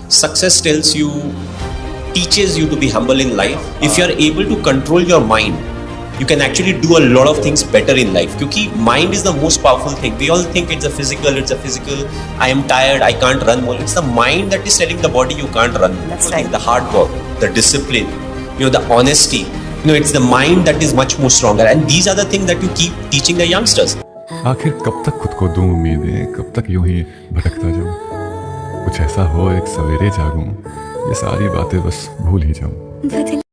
success tells you, teaches you to be humble in life. If you are able to control your mind, you can actually do a lot of things better in life. Because mind is the most powerful thing. We all think it's a physical. I am tired, I can't run more. It's the mind that is telling the body you can't run. That's right. The hard work, the discipline, the honesty. It's the mind that is much more stronger. And these are the things that you keep teaching the youngsters. आखिर कब तक खुद को दूं उम्मीदें, कब तक यूं ही भटकता जाऊं, कुछ ऐसा हो एक सवेरे जागूं, ये सारी बातें बस भूल ही जाऊं।